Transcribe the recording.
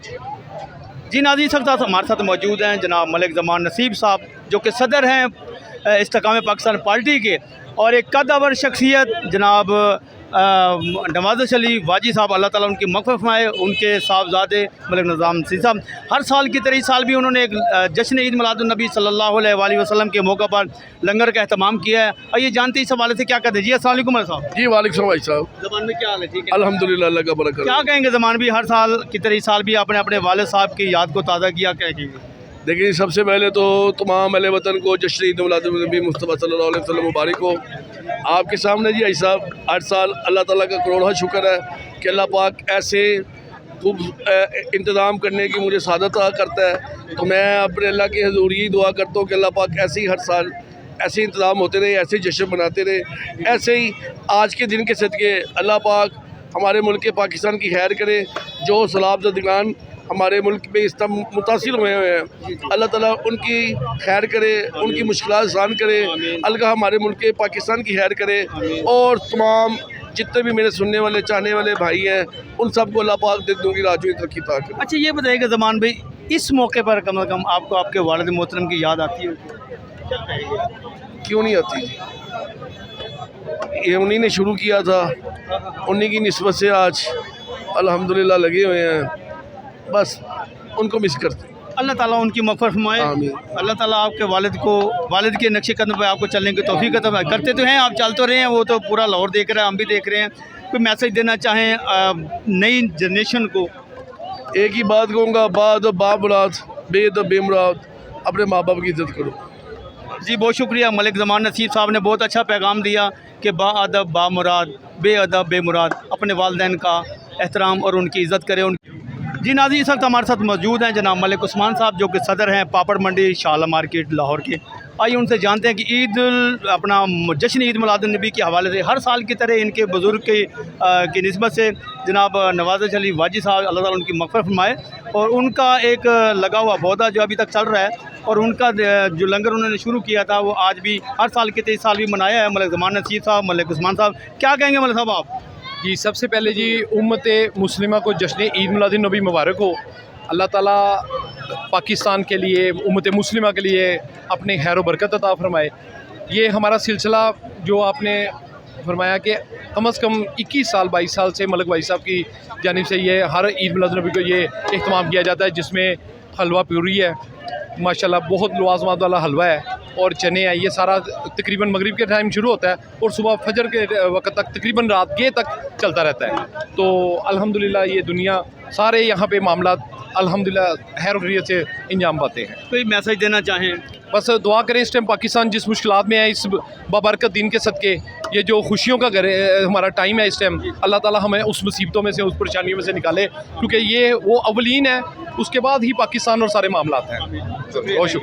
जी नाज़रीन, इस वक्त हमारे साथ मौजूद हैं जनाब मलिक ज़मान नसीब साहब, जो कि सदर हैं इस्तेकाम पाकिस्तान पार्टी के, और एक कदावर शख्सियत जनाब नवाज़ शरीफ वाजी साहब, अल्लाह ताला उनकी मग़फ़िरत फरमाए, उनके साहबजादे मलिक निज़ाम नसीब साहब। हर साल की तरह इस साल भी उन्होंने एक जश्न ईद मिलादुन्नबी सल्लल्लाहु अलैहि वसल्लम के मौका पर लंगर का अहतमाम किया है। आइए जानते हैं इस हवाले से क्या कहते हैं। जी अस्सलाम वालेकुम मलिक साहब। जी वालेकुम भाई साहब। ज़मान में क्या हाल है? ठीक है अल्हम्दुलिल्लाह, अल्लाह का बरकत। क्या कहेंगे? ज़मान भी हर साल की तरह इस साल भी आपने अपने वालिद साहब की याद को ताज़ा किया, क्या कहेंगे? देखिए, सबसे पहले तो तमाम अहले वतन को जश्न ईद मिलादुन्नबी मुस्तफ़ा सल्लल्लाहु अलैहि वसल्लम मुबारक हो। आपके सामने जी भाई साहब, हर साल अल्लाह ताला का करोड़ों शुक्र है कि अल्लाह पाक ऐसे खूब इंतज़ाम करने की मुझे सादत करता है। तो मैं अपने अल्लाह की हज़ूर यही दुआ करता हूँ कि अल्लाह पाक ऐसे ही हर साल ऐसे इंतज़ाम होते रहे, ऐसे जश्न मनाते रहे। ऐसे ही आज के दिन के सदक़े अल्लाह पाक हमारे मुल्क के पाकिस्तान की खैर करे। जो सलाबज़दगान हमारे मुल्क में इस तरह मुतासिर हुए हैं, अल्लाह ताला उनकी खैर करे, उनकी मुश्किलात आसान करे। अल्लाह हमारे मुल्क के पाकिस्तान की खैर करे, और तमाम जितने भी मेरे सुनने वाले चाहने वाले भाई हैं, उन सबको अल्लाह पाक दिलों की राजू तरक्की अता करे। अच्छा, ये बताइएगा ज़मान भाई, इस मौके पर कम से कम आपको आपके वालिद मोहतरम की याद आती है? क्या कहेंगे? क्यों नहीं आती? ये उन्हीं ने शुरू किया था, उन्हीं की निस्बत से आज अल्हम्दुलिल्लाह लगे हुए हैं। बस उनको मिस करते हैं। अल्लाह ताला उनकी मग़फ़िरत फरमाए। आमीन। अल्लाह ताला आपके वालिद के नक्शे कदम पर आपको चलने की तौफ़ीक़ अता फरमाए। करते तो हैं, आप चल तो रहे हैं, वो तो पूरा लाहौर देख रहा है, हम भी देख रहे हैं। कोई मैसेज देना चाहें नई जनरेशन को? एक ही बात कहूँगा, बाद बामुराद बेद बेमुराद, अपने माँ बाप की इज़्ज़त करो। जी बहुत शुक्रिया। मलिक ज़मान नसीब साहब ने बहुत अच्छा पैगाम दिया कि बाअदब बामुराद बेअदब बेमुराद, अपने वालिदैन का एहतराम और उनकी इज़्ज़त करें। जी नाज़रीन, इस वक्त हमारे साथ मौजूद हैं जनाब मलिक उस्मान साहब, जो कि सदर हैं पापड़ मंडी शाला मार्केट लाहौर के। आइए उनसे जानते हैं कि अपना जश्न ईद मिलादुन्नबी के हवाले से हर साल की तरह इनके बुज़ुर्ग की निस्बत से जनाब नवाज़ शरीफ वाजी साहब, अल्लाह ताला उनकी मग़फ़िरत फरमाए, और उनका एक लगा हुआ पौधा जो अभी तक चल रहा है, और उनका जो लंगर उन्होंने शुरू किया था वो आज भी हर साल की तरह इस साल भी मनाया है। मलिक ज़मान नसीब साहब, मलिक उस्मान साहब, क्या कहेंगे मलिक साहब आप? जी, सबसे पहले जी उम्मत मुस्लिमा को जश्न ईद मिलादुन्नबी मुबारक हो। अल्लाह ताला पाकिस्तान के लिए, उम्मत मुस्लिमा के लिए अपने खैर व बरकत अता फरमाए। ये हमारा सिलसिला जो आपने फरमाया कि कम से कम 21 साल 22 साल से मलिक भाई साहब की जानिब से ये हर ईद मिलादुन्नबी को ये इख्तिमाम किया जाता है, जिसमें हलवा प्यूरी है, माशाल्लाह बहुत लवाज़मात वाला हलवा है, और चने हैं। ये सारा तकरीबन मगरिब के टाइम शुरू होता है और सुबह फजर के वक्त तक तकरीबन रात के तक चलता रहता है। तो अल्हम्दुलिल्लाह ये दुनिया सारे यहाँ पे मामला अल्हम्दुलिल्लाह खैर खैरियत से इंजाम पाते हैं। कोई मैसेज देना चाहें? बस दुआ करें, इस टाइम पाकिस्तान जिस मुश्किलात में है, इस बाबरकत दिन के सदक़े ये जो खुशियों का हमारा टाइम है इस टाइम, अल्लाह ताला हमें उस मुसीबतों में से, उस परेशानियों में से निकाले, क्योंकि ये वो अवलीन है, उसके बाद ही पाकिस्तान और सारे मामलात हैं। बहुत शुक्रिया।